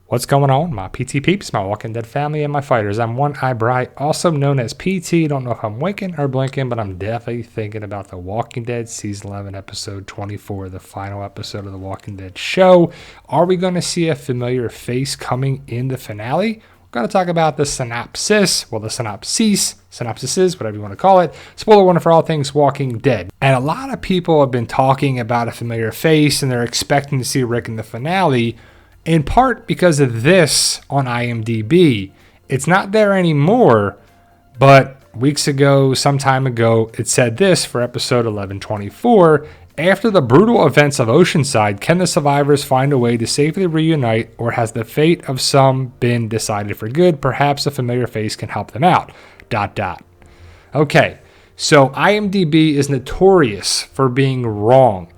What's going on, my PT peeps, my Walking Dead family, and my fighters? I'm One Eye Bright, also known as PT. Don't know if I'm winking or blinking, but I'm definitely thinking about The Walking Dead Season 11, Episode 24, the final episode of The Walking Dead show. Are we going to see a familiar face coming in the finale? We're going to talk about the synopsis, the synopsises, whatever you want to call it. Spoiler warning for all things Walking Dead. And a lot of people have been talking about a familiar face, and they're expecting to see Rick in the finale, in part because of this on IMDb. It's not there anymore, but weeks ago, some time ago, it said this for episode 1124. After the brutal events of Oceanside, can the survivors find a way to safely reunite, or has the fate of some been decided for good? Perhaps a familiar face can help them out. ... Okay, so IMDb is notorious for being wrong,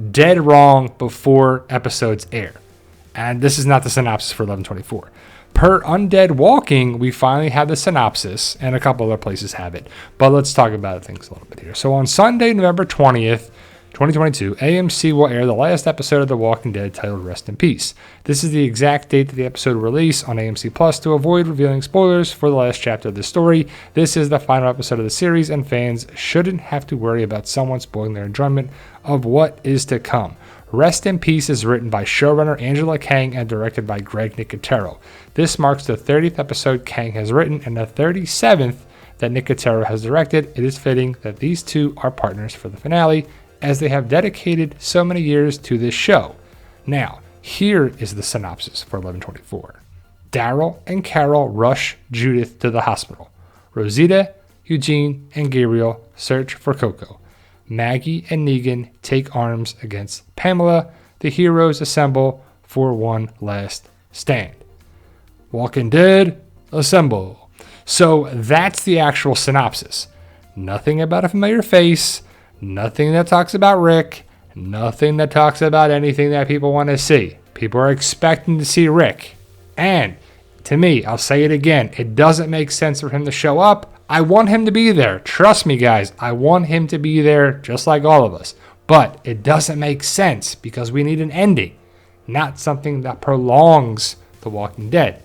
dead wrong before episodes air. And this is not the synopsis for 1124. Per Undead Walking, we finally have the synopsis, and a couple other places have it. But let's talk about things a little bit here. So on Sunday, November 20th, 2022, AMC will air the last episode of The Walking Dead titled Rest in Peace. This is the exact date that the episode will release on AMC Plus to avoid revealing spoilers for the last chapter of the story. This is the final episode of the series, and fans shouldn't have to worry about someone spoiling their enjoyment of what is to come. Rest in Peace is written by showrunner Angela Kang and directed by Greg Nicotero. This marks the 30th episode Kang has written and the 37th that Nicotero has directed. It is fitting that these two are partners for the finale, as they have dedicated so many years to this show. Now, here is the synopsis for 1124. Daryl and Carol rush Judith to the hospital. Rosita, Eugene, and Gabriel search for Coco. Maggie and Negan take arms against Pamela. The heroes assemble for one last stand. Walking Dead, assemble. So that's the actual synopsis. Nothing about a familiar face. Nothing that talks about Rick. Nothing that talks about anything that people want to see. People are expecting to see Rick. And to me, I'll say it again, it doesn't make sense for him to show up. I want him to be there. Trust me, guys. I want him to be there just like all of us. But it doesn't make sense because we need an ending, not something that prolongs The Walking Dead.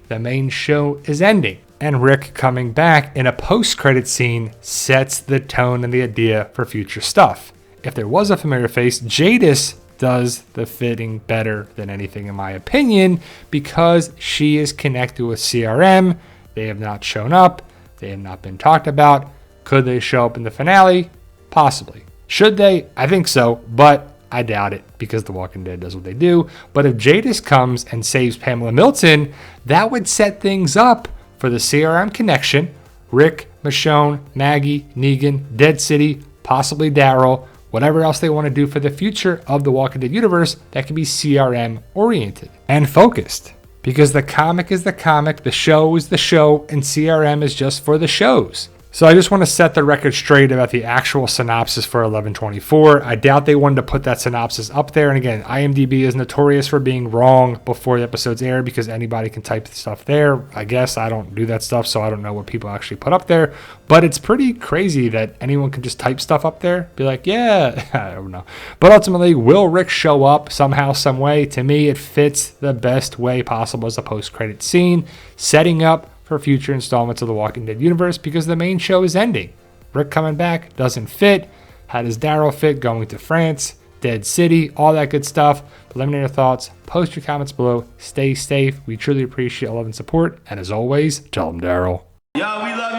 The main show is ending, and Rick coming back in a post-credit scene sets the tone and the idea for future stuff. If there was a familiar face, Jadis does the fitting better than anything in my opinion because she is connected with CRM. They have not shown up. They have not been talked about. Could they show up in the finale? Possibly. Should they? I think so, but I doubt it because The Walking Dead does what they do. But if Jadis comes and saves Pamela Milton, that would set things up for the CRM connection. Rick, Michonne, Maggie, Negan, Dead City, possibly Daryl, whatever else they want to do for the future of the Walking Dead universe that can be CRM oriented and focused. Because the comic is the comic, the show is the show, and CRM is just for the shows. So I just want to set the record straight about the actual synopsis for 1124. I doubt they wanted to put that synopsis up there. And again, IMDb is notorious for being wrong before the episodes air because anybody can type stuff there. I guess I don't do that stuff, so I don't know what people actually put up there. But it's pretty crazy that anyone can just type stuff up there. Be like, yeah, I don't know. But ultimately, will Rick show up somehow, some way? To me, it fits the best way possible as a post-credit scene, setting up for future installments of the Walking Dead universe because the main show is ending. Rick coming back doesn't fit. How does Daryl fit going to France, Dead City, all that good stuff? But let me know your thoughts. Post your comments below. Stay safe. We truly appreciate all love and support. And as always, tell them Daryl. Yeah, we love